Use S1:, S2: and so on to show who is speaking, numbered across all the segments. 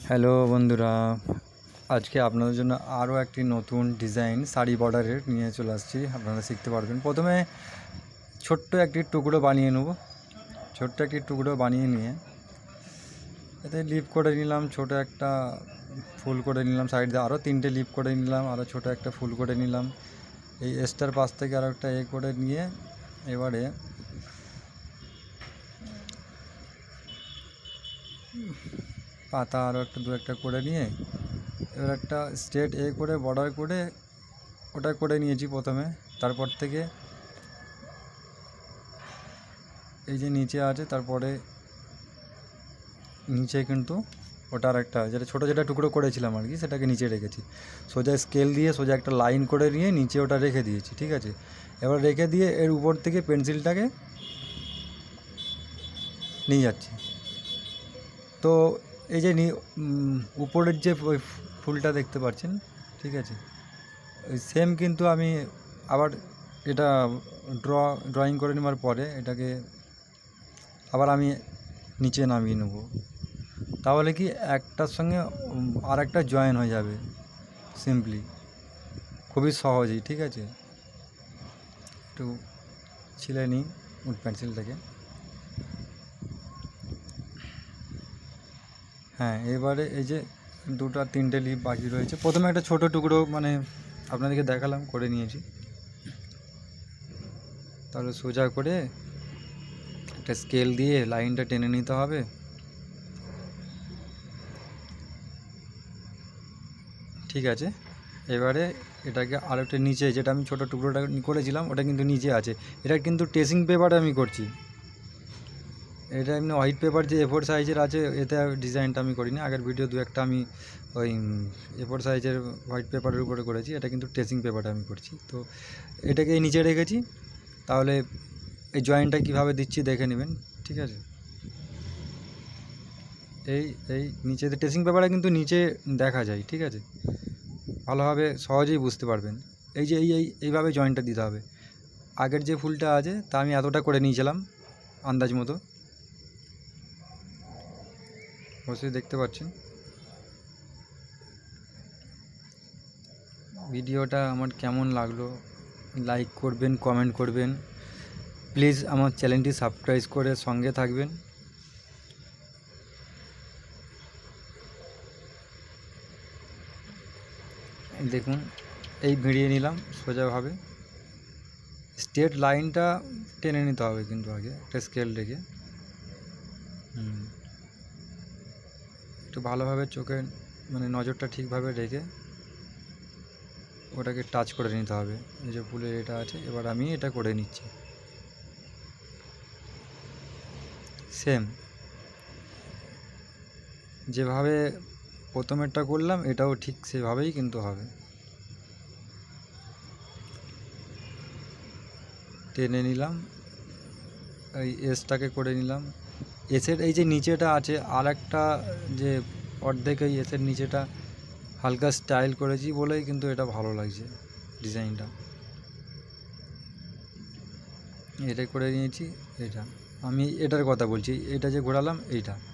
S1: Hello বন্ধুরা, আজকে আপনাদের জন্য আরও একটি নতুন ডিজাইন শাড়ি বর্ডারের নিয়ে চলে আসছি। আপনারা শিখতে পারবেন। প্রথমে ছোট্ট একটি টুকরো বানিয়ে নেব। ছোট্ট একটি টুকরো বানিয়ে নিয়ে এতে লিপ করে নিলাম, ছোট একটা ফুল করে নিলাম, সাইড দিয়ে আরও 3টে লিপ করে নিলাম, আরও ছোট একটা ফুল করে নিলাম। এই এস্টার পাশ থেকে আরও একটা করে নিয়ে এবারে পাতা আরও দু একটা করে নিয়ে এবার একটা স্ট্রেট করে বর্ডার করে ওটা করে নিয়েছি প্রথমে। তারপর থেকে এই যে নিচে আছে, তারপরে নিচে কিন্তু ওটা আর একটা যেটা টুকরো করেছিলাম আর কি, সেটাকে নিচে রেখেছি। সোজা স্কেল দিয়ে সোজা একটা লাইন করে নিয়ে নিচে ওটা রেখে দিয়েছি, ঠিক আছে। এবার রেখে দিয়ে এর উপর থেকে পেন্সিলটাকে নিয়ে যাচ্ছি। তো এই যে উপরের যে ওই ফুলটা দেখতে পাচ্ছেন, ঠিক আছে, ওই সেম কিন্তু আমি আবার এটা ড্রয়িং করে নেওয়ার পরে এটাকে আবার আমি নিচে নামিয়ে নেব। তাহলে কি একটার সঙ্গে আর একটা জয়েন হয়ে যাবে সিম্পলি, খুবই সহজেই, ঠিক আছে। একটু ছিলে নিই পেন্সিলটাকে। হ্যাঁ, এবারে এই যে 2-3টে লিপ বাকি রয়েছে। প্রথমে একটা ছোট টুকরো মানে আপনাদেরকে দেখালাম করে নিয়েছি। তাহলে সোজা করে একটা স্কেল দিয়ে লাইনটা টেনে নিতে হবে। ঠিক আছে, এবারে এটাকে আর একটা নিচে যেটা আমি ছোটো টুকরোটা করেছিলাম ওটা কিন্তু নিচে আছে। এটা কিন্তু ট্রেসিং পেপারে আমি করছি। এটা এমনি হোয়াইট পেপার যে A4 সাইজের আছে, এতে ডিজাইনটা আমি করিনি। আগের ভিডিও 2-1টা আমি ওই A4 সাইজের হোয়াইট পেপারের উপরে করেছি। এটা কিন্তু ট্রেসিং পেপারে আমি করছি। তো এটাকে নিচে রেখেছি। তাহলে এই জয়েন্টটা কীভাবে দিচ্ছি দেখে নেবেন, ঠিক আছে। এই নিচে ট্রেসিং পেপারে কিন্তু নিচে দেখা যায়, ঠিক আছে, ভালোভাবে সহজেই বুঝতে পারবেন। এই যে এইভাবে জয়েন্টটা দিতে হবে। আগের যে ফুলটা আছে তা আমি এতটা করে নিয়েছিলাম আন্দাজ মতো, অবশ্যই দেখতে পাচ্ছেন। ভিডিওটা আমার কেমন লাগলো লাইক করবেন, কমেন্ট করবেন। প্লিজ আমার চ্যানেলটি সাবস্ক্রাইব করে সঙ্গে থাকবেন। দেখুন, এই ভিড়িয়ে নিলাম সোজাভাবে। স্ট্রেট লাইনটা টেনে নিতে হবে কিন্তু আগে একটা স্কেল রেখে। একটু ভালোভাবে চোখে মানে নজরটা ঠিকভাবে রেখে ওটাকে টাচ করে নিতে হবে। এই যে ফুলের এটা আছে, এবার আমি এটা করে নিচ্ছি। সেম যেভাবে প্রথমেরটা করলাম এটাও ঠিক সেভাবেই কিন্তু হবে। টেনে নিলাম, এই এসটাকে করে নিলাম। এসের এই যে নিচেটা আছে আর একটা যে অর্ধেক, এই এসের নিচেটা হালকা স্টাইল করেছি বলেই কিন্তু এটা ভালো লাগছে ডিজাইনটা। এটা করে নিয়েছি। এটা আমি এটার কথা বলছি, এটা যে ঘোরালাম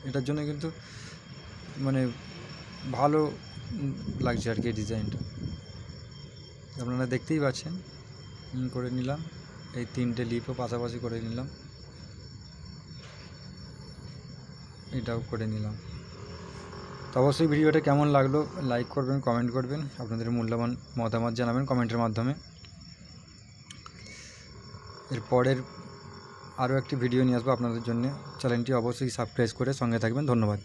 S1: এটার জন্য কিন্তু মানে ভালো লাগছে আর কি ডিজাইনটা, আপনারা দেখতেই পাচ্ছেন। করে নিলাম, এই 3টে লিপও পাশাপাশি করে নিলাম, এটাও করে নিলাম। তো অবশ্যই ভিডিওটা কেমন লাগলো লাইক করবেন, কমেন্ট করবেন, আপনাদের মূল্যবান মতামত জানাবেন কমেন্টের মাধ্যমে। এরপরের আরও একটি ভিডিও নিয়ে আসবো আপনাদের জন্য। চ্যানেলটি অবশ্যই সাবস্ক্রাইব করে সঙ্গে থাকবেন। ধন্যবাদ।